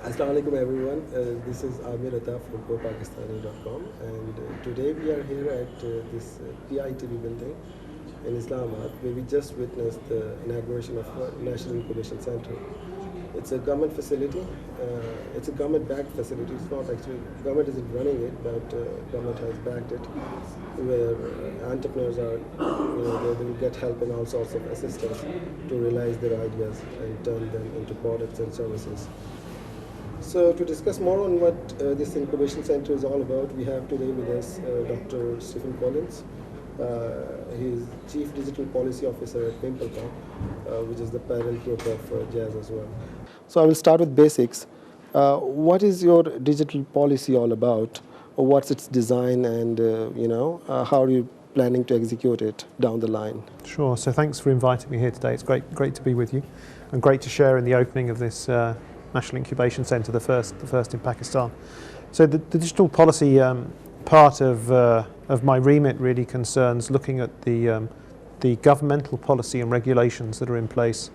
Assalamu alaikum everyone. This is Amir Atta from ProPakistani.com, and today we are here at this PITB building in Islamabad, where we just witnessed the inauguration of National Incubation Center. It's a government facility. It's a government-backed facility. It's not actually government isn't running it, but government has backed it, where entrepreneurs are, they will get help and all sorts of assistance to realize their ideas and turn them into products and services. So to discuss more on what this incubation center is all about, we have today with us Dr. Stephen Collins. He is Chief Digital Policy Officer at VimpelCom, which is the parent group of Jazz as well. So I will start with basics. What is your digital policy all about? What's its design, and how are you planning to execute it down the line? Sure. So thanks for inviting me here today. It's great to be with you, and great to share in the opening of this National Incubation Center, the first in Pakistan. So the digital policy part of my remit really concerns looking at the governmental policy and regulations that are in place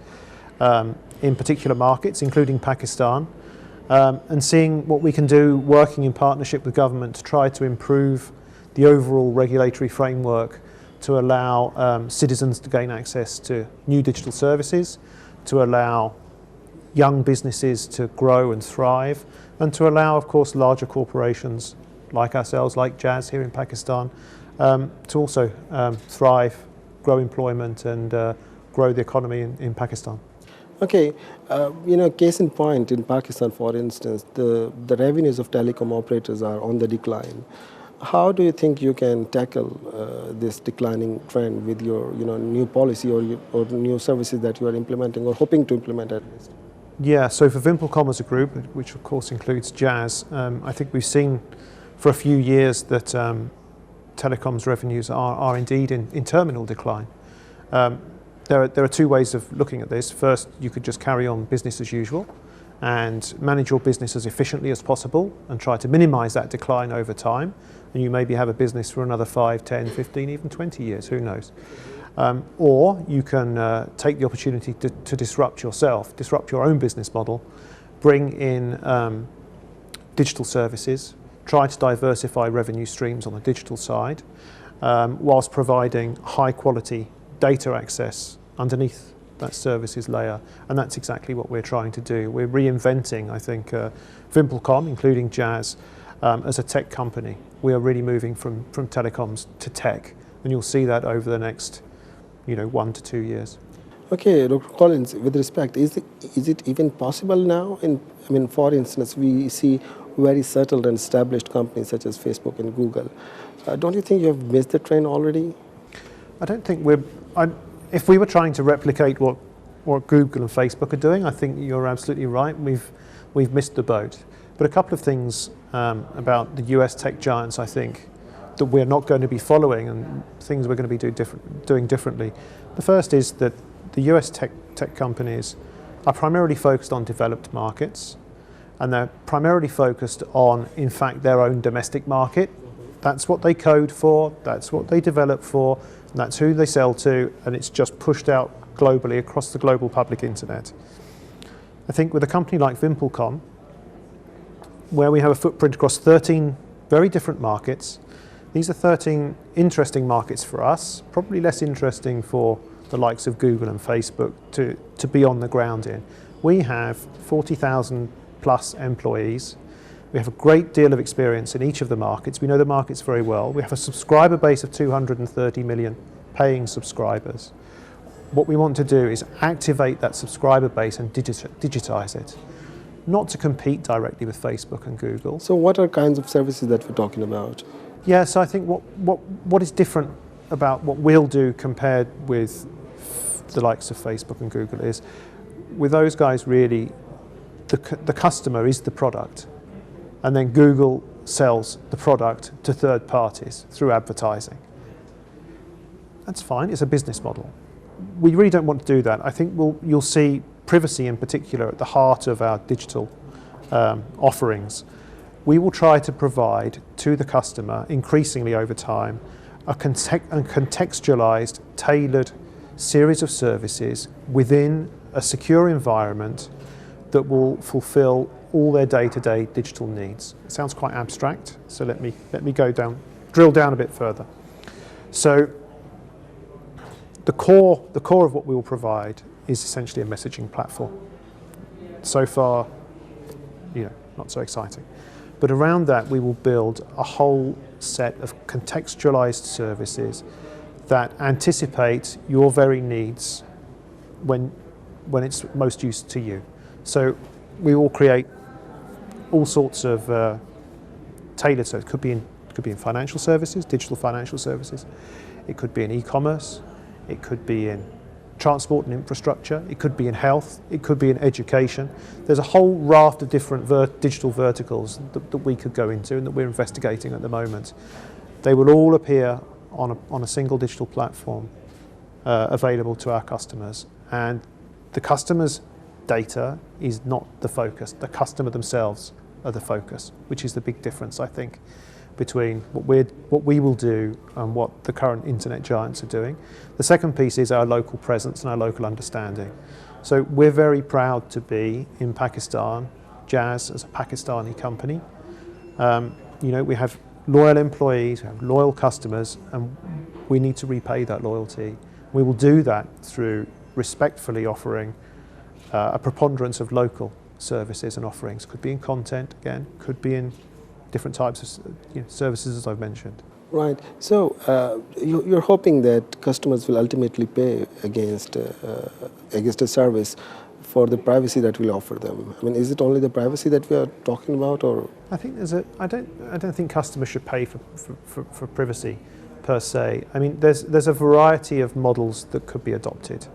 in particular markets, including Pakistan, and seeing what we can do working in partnership with government to try to improve the overall regulatory framework to allow citizens to gain access to new digital services, to allow young businesses to grow and thrive, and to allow, of course, larger corporations like ourselves, like Jazz here in Pakistan, to also thrive, grow employment, and grow the economy in Pakistan. Okay, case in point, in Pakistan, for instance, the revenues of telecom operators are on the decline. How do you think you can tackle this declining trend with your new policy or new services that you are implementing or hoping to implement at least? Yeah, so for VimpelCom as a group, which of course includes Jazz, I think we've seen for a few years that telecoms revenues are indeed in terminal decline. There are two ways of looking at this. First, you could just carry on business as usual and manage your business as efficiently as possible and try to minimize that decline over time. And you maybe have a business for another 5, 10, 15, even 20 years, who knows. Or you can take the opportunity to disrupt yourself, disrupt your own business model, bring in digital services, try to diversify revenue streams on the digital side, whilst providing high quality data access underneath that services layer. And that's exactly what we're trying to do. We're reinventing, I think, VimpelCom, including Jazz, as a tech company. We are really moving from telecoms to tech, and you'll see that over the next 1 to 2 years. Okay, Dr. Collins, with respect, is it even possible now? For instance, we see very settled and established companies such as Facebook and Google. Don't you think you have missed the train already? I don't think if we were trying to replicate what Google and Facebook are doing, I think you're absolutely right. We've missed the boat. But a couple of things about the US tech giants, I think, that we're not going to be following, and things we're going to be doing differently. The first is that the US tech companies are primarily focused on developed markets, and they're primarily focused on, in fact, their own domestic market. That's what they code for, that's what they develop for, and that's who they sell to, and it's just pushed out globally across the global public internet. I think with a company like VimpelCom, where we have a footprint across 13 very different markets, these are 13 interesting markets for us, probably less interesting for the likes of Google and Facebook to be on the ground in. We have 40,000 plus employees. We have a great deal of experience in each of the markets. We know the markets very well. We have a subscriber base of 230 million paying subscribers. What we want to do is activate that subscriber base and digitize it, not to compete directly with Facebook and Google. So what are kinds of services that we're talking about? Yeah, so I think what is different about what we'll do compared with the likes of Facebook and Google is, with those guys really, the customer is the product, and then Google sells the product to third parties through advertising. That's fine, it's a business model. We really don't want to do that. I think you'll see privacy in particular at the heart of our digital offerings. We will try to provide to the customer, increasingly over time, a contextualized, tailored series of services within a secure environment that will fulfill all their day-to-day digital needs. It sounds quite abstract, so let me drill down a bit further. So the core of what we will provide is essentially a messaging platform. So far, not so exciting. But around that, we will build a whole set of contextualized services that anticipate your very needs when it's most used to you. So we will create all sorts of tailored services. It could be in financial services, digital financial services. It could be in e-commerce. It could be in transport and infrastructure. It could be in health. It could be in education. There's a whole raft of different digital verticals that we could go into and that we're investigating at the moment. They will all appear on a single digital platform available to our customers. And the customer's data is not the focus. The customer themselves are the focus, which is the big difference, I think, between what we will do and what the current internet giants are doing. The second piece is our local presence and our local understanding. So we're very proud to be in Pakistan, Jazz as a Pakistani company. We have loyal employees, we have loyal customers, and we need to repay that loyalty. We will do that through respectfully offering a preponderance of local services and offerings. Could be in content, again, could be in different types of services, as I've mentioned. Right. So you're hoping that customers will ultimately pay against a service for the privacy that we'll offer them. I mean, is it only the privacy that we are talking about, or? I think I don't think customers should pay for privacy per se. I mean, there's a variety of models that could be adopted,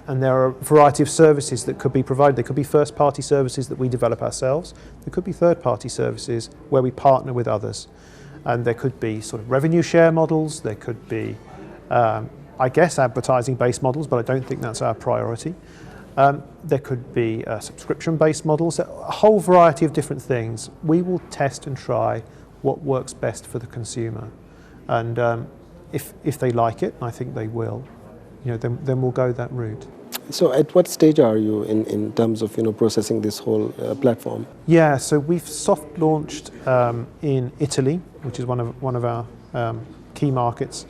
and there are a variety of services that could be provided. There could be first-party services that we develop ourselves. There could be third-party services where we partner with others. And there could be sort of revenue share models. There could be, advertising-based models, but I don't think that's our priority. There could be subscription-based models, a whole variety of different things. We will test and try what works best for the consumer. And if they like it, and I think they will, then we'll go that route. So at what stage are you in terms of processing this whole platform? Yeah, so we've soft launched in Italy, which is one of our key markets,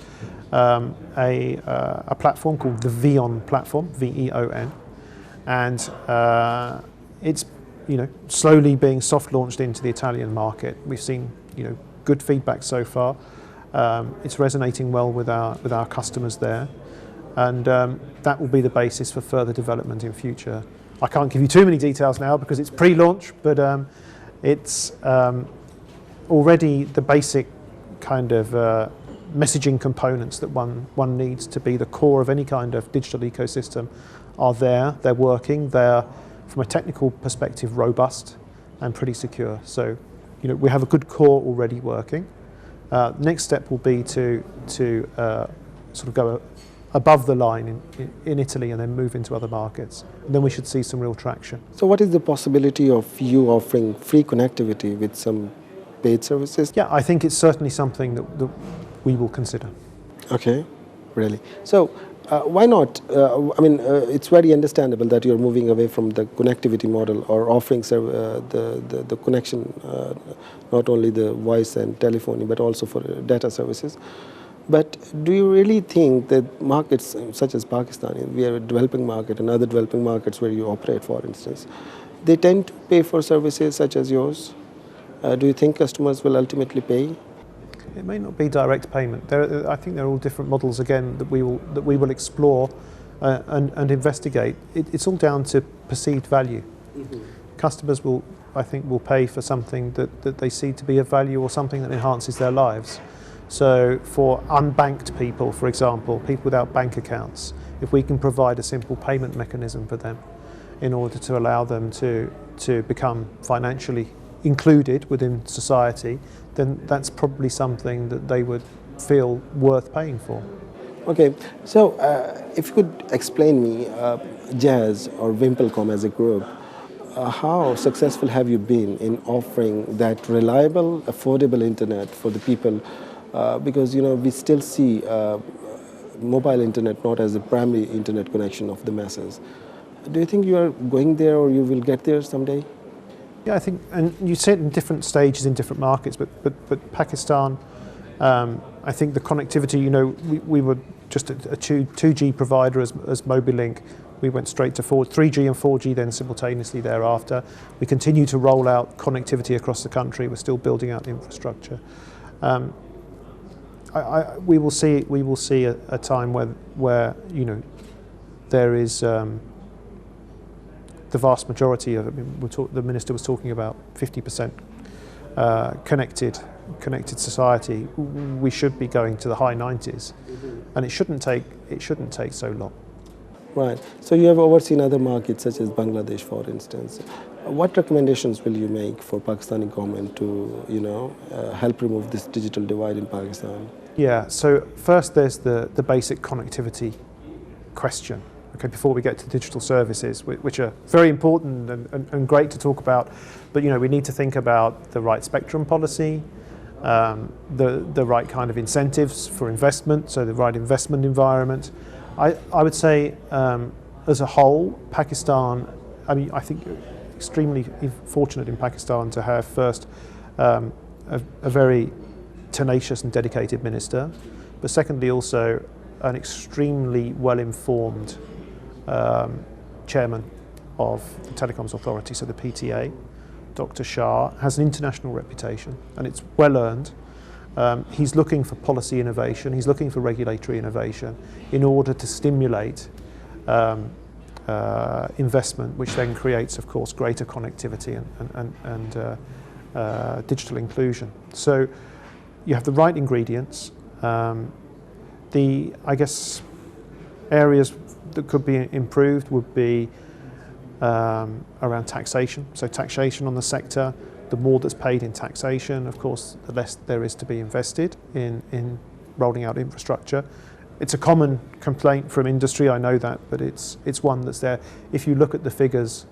a platform called the Veon platform, VEON, and it's slowly being soft launched into the Italian market. We've seen good feedback so far. It's resonating well with our customers there. And that will be the basis for further development in future. I can't give you too many details now because it's pre-launch, but it's already the basic kind of messaging components that one needs to be the core of any kind of digital ecosystem are there. They're working. They're, from a technical perspective, robust and pretty secure. So, we have a good core already working. Next step will be to sort of go above the line in Italy and then move into other markets. And then we should see some real traction. So what is the possibility of you offering free connectivity with some paid services? Yeah, I think it's certainly something that we will consider. Okay, really. So why not? It's very understandable that you're moving away from the connectivity model or offering the connection, not only the voice and telephony, but also for data services. But do you really think that markets such as Pakistan, we are a developing market, and other developing markets where you operate, for instance, they tend to pay for services such as yours? Do you think customers will ultimately pay? It may not be direct payment. I think there are all different models again that we will explore and investigate. It's all down to perceived value. Mm-hmm. Customers will pay for something that they see to be of value or something that enhances their lives. So for unbanked people, for example, people without bank accounts, if we can provide a simple payment mechanism for them in order to allow them to become financially included within society, then that's probably something that they would feel worth paying for. Okay, so if you could explain me, Jazz or VimpelCom as a group, how successful have you been in offering that reliable, affordable internet for the people? Because we still see mobile internet not as the primary internet connection of the masses. Do you think you are going there or you will get there someday? Yeah, I think, and you see it in different stages in different markets, but Pakistan, I think the connectivity, we were just a 2G provider as Mobilink. We went straight to 3G and 4G then simultaneously thereafter. We continue to roll out connectivity across the country. We're still building out the infrastructure. We will see a time where there is the vast majority of it. The minister was talking about 50% connected society. We should be going to the high 90s, and it shouldn't take so long. Right. So you have overseen other markets such as Bangladesh, for instance. What recommendations will you make for Pakistani government to help remove this digital divide in Pakistan? Yeah. So first, there's the basic connectivity question. Okay, before we get to digital services, which are very important and great to talk about, but we need to think about the right spectrum policy, the right kind of incentives for investment, so the right investment environment. I would say, as a whole, Pakistan. I think extremely fortunate in Pakistan to have first a very tenacious and dedicated minister, but secondly also an extremely well-informed chairman of the Telecoms Authority, so the PTA, Dr. Shah, has an international reputation and it's well earned. He's looking for policy innovation, he's looking for regulatory innovation in order to stimulate investment, which then creates, of course, greater connectivity and digital inclusion. So you have the right ingredients. I guess areas that could be improved would be around taxation. So taxation on the sector, the more that's paid in taxation, of course, the less there is to be invested in rolling out infrastructure. It's a common complaint from industry, I know that, but it's one that's there. If you look at the figures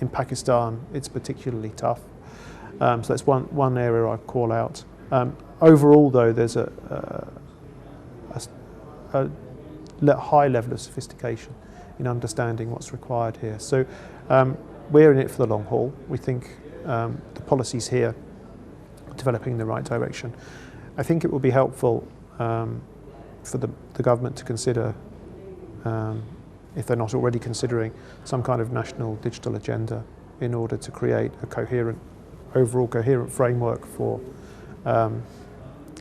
in Pakistan, it's particularly tough. So that's one area I'd call out. Overall, though, there's a high level of sophistication in understanding what's required here. So we're in it for the long haul. We think the policies here are developing in the right direction. I think it will be helpful for the government to consider, if they're not already considering, some kind of national digital agenda in order to create a overall coherent framework for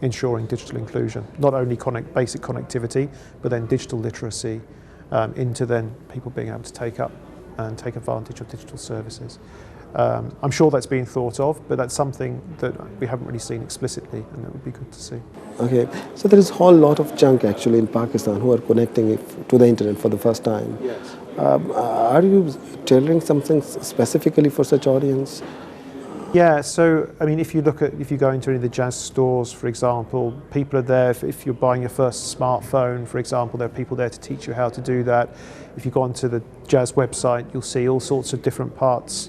ensuring digital inclusion, not only basic connectivity, but then digital literacy, into then people being able to take up and take advantage of digital services. I'm sure that's being thought of, but that's something that we haven't really seen explicitly, and that would be good to see. Okay, so there is a whole lot of junk actually in Pakistan who are connecting it to the internet for the first time. Yes. Are you tailoring something specifically for such audience? Yeah, so if you go into any of the Jazz stores, for example, people are there. If you're buying your first smartphone, for example, there are people there to teach you how to do that. If you go onto the Jazz website, you'll see all sorts of different parts,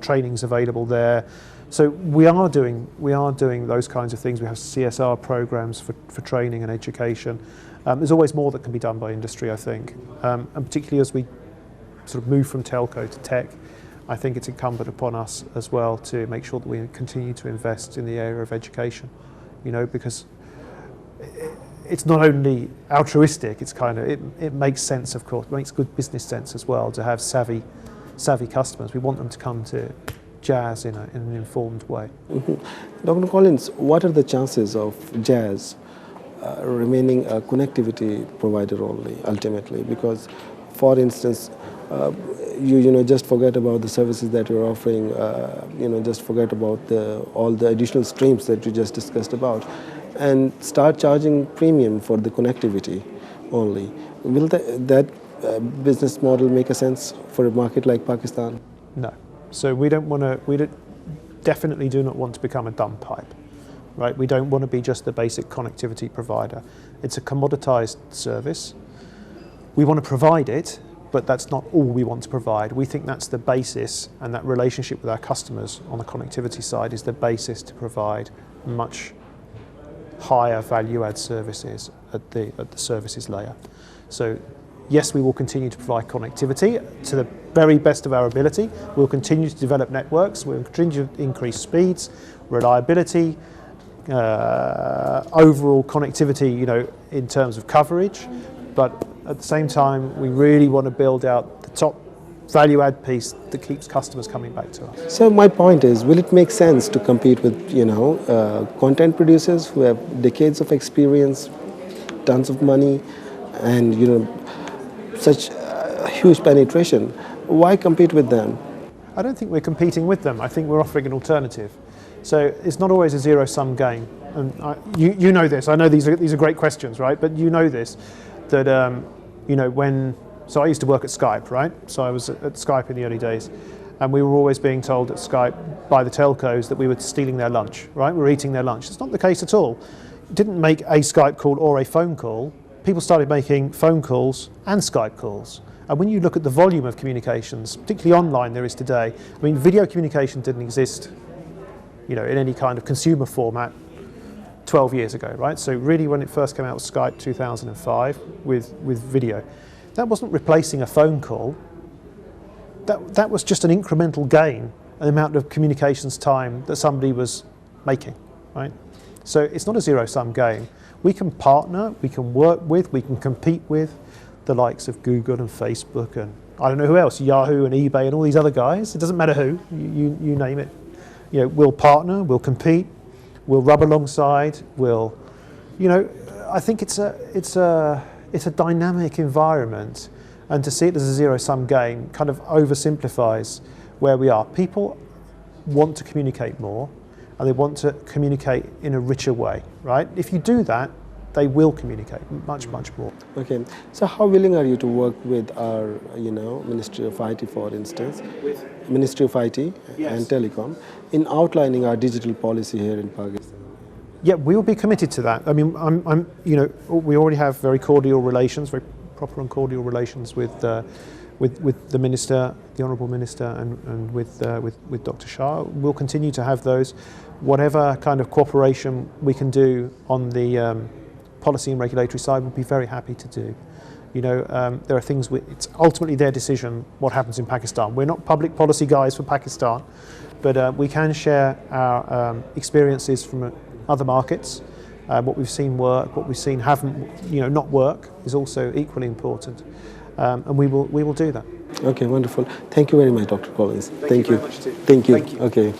trainings available there. So we are doing those kinds of things. We have CSR programs for training and education. There's always more that can be done by industry, I think, and particularly as we sort of move from telco to tech. I think it's incumbent upon us as well to make sure that we continue to invest in the area of education, because it's not only altruistic, it's it makes sense, of course, it makes good business sense as well to have savvy customers. We want them to come to Jazz in an informed way. Mm-hmm. Dr. Collins, what are the chances of Jazz remaining a connectivity provider only, ultimately? Because, for instance, you just forget about the services that you're offering, just forget about all the additional streams that you just discussed about, and start charging premium for the connectivity only. Will that business model make a sense for a market like Pakistan? No. So we definitely do not want to become a dumb pipe, right? We don't want to be just the basic connectivity provider. It's a commoditized service. We want to provide it, but that's not all we want to provide. We think that's the basis, and that relationship with our customers on the connectivity side is the basis to provide much higher value-add services at the services layer. So Yes, we will continue to provide connectivity to the very best of our ability. We'll continue to develop networks. We'll continue to increase speeds, reliability, overall connectivity, in terms of coverage. But at the same time, we really want to build out the top value add piece that keeps customers coming back to us. So my point is, will it make sense to compete with, content producers who have decades of experience, tons of money, and, such huge penetration? Why compete with them? I don't think we're competing with them. I think we're offering an alternative. So it's not always a zero-sum game. And you know this. I know these are great questions, right? But you know this, that So I used to work at Skype, right? So I was at Skype in the early days, and we were always being told at Skype by the telcos that we were stealing their lunch, right? We were eating their lunch. It's not the case at all. It didn't make a Skype call or a phone call. People started making phone calls and Skype calls. And when you look at the volume of communications, particularly online there is today, I mean, video communication didn't exist, in any kind of consumer format 12 years ago, right? So really when it first came out with Skype 2005 with video, that wasn't replacing a phone call. That was just an incremental gain, an amount of communications time that somebody was making, right? So it's not a zero-sum game. We can partner, we can work with, we can compete with the likes of Google and Facebook and I don't know who else, Yahoo and eBay and all these other guys. It doesn't matter who, you name it. We'll partner, we'll compete, we'll rub alongside, I think it's a dynamic environment, and to see it as a zero-sum game kind of oversimplifies where we are. People want to communicate more, and they want to communicate in a richer way, right? If you do that, they will communicate much, much more. Okay, so how willing are you to work with our, Ministry of IT, for instance, Ministry of IT and Telecom, in outlining our digital policy here in Pakistan? Yeah, we will be committed to that. I mean, we already have very cordial relations, very proper and cordial relations with the minister, the honourable minister, and with Dr. Shah. We'll continue to have those. Whatever kind of cooperation we can do on the policy and regulatory side, we'll be very happy to do. There are things, it's ultimately their decision what happens in Pakistan. We're not public policy guys for Pakistan, but we can share our experiences from other markets. What we've seen work, what we've seen not work is also equally important, and we will do that. Okay, wonderful. Thank you very much, Dr. Collins. Thank you very much too. Thank you. Thank you. Okay.